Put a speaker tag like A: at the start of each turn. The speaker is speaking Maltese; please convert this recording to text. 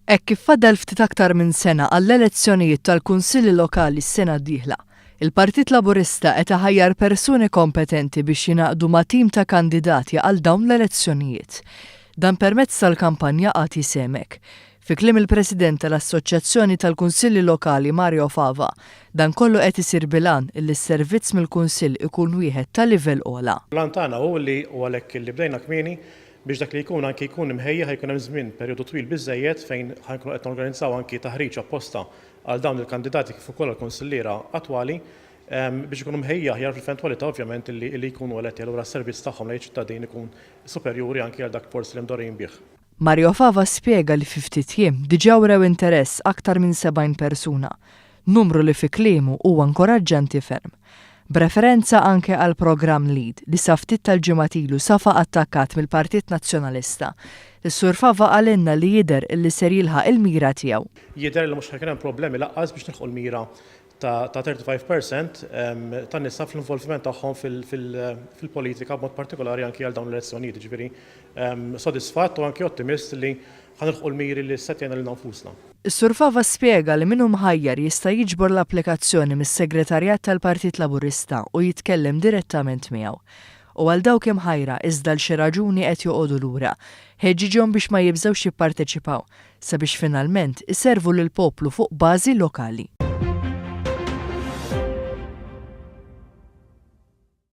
A: Hekk kif fadal ftit aktar minn sena għall-elezzjonijiet tal-Kunsilli Lokali s-sena d-dieħla, il-Partit Laburista qed iħajjar persuni kompetenti biex jingħaqdu ma' tim ta' kandidati għal dawn l-elezzjonijiet. Dan permezz tal-kampanja Għati Semek. Fi kliem il-President tal-Assoċjazzjoni tal-Kunsilli Lokali Mario Fava, dan kollu qed isir bilan illi s-servizz mill-Kunsill ikun wieħed ta' livell ogħla.
B: Lan tagħna hu li għalhekk li bdejna kmieni biex dak li jkun anke jkun imħejja ħajkun hemm żmien perjodu twil biżżejjed fejn ħankunu qed norganizzaw anke taħriġ apposta għal dawn il-kandidati kif ukoll għall-kunsilliera attwali biex ikunu mħejja aħjar fil-eventwalità ovvjament li jkunu eletti allura s-servizz tagħhom lejn ċittadin ikun superjuri anke għal dak forsi li mdorrin bih.
A: Mario Fava spjega li fi ftit jiem diġà wrew interess aktar minn 70 persuna, numru li fi kliemu huwa inkoraġġanti ferm. B'referenza anke għal programm LEAD li sa ftit tal-ġimgħat safa attakkat mill-Partit Nazzjonalista. Is-Sur Fava għalinna li jidher illi ser jilħaq il-mira tiegħu.
B: Jidher li mhux ħajkun hemm problemi laqqas biex nilħqu l-mira ta' 35% tan-nisa fl-involviment tagħhom fil-politika b'mod partikolari anke għal dawn l-elezzjonijiet. Ġifieri sodisfatt u anke ottimist li ħanilħqu l-miri li setjana lil nfusna.
A: Is-Sur Fava spjega li min hu mħajjar jista' jiġbor l-applikazzjoni mis-Segretarjat tal-Partit Laburista u jitkellem direttament miegħu. U għal dawk imħajra iżda l xi raġuni qed joqogħdu lura, ħeġġiġhom biex ma jibżgħux jipparteċipaw sabiex finalment iservu lill poplu fuq bażi lokali.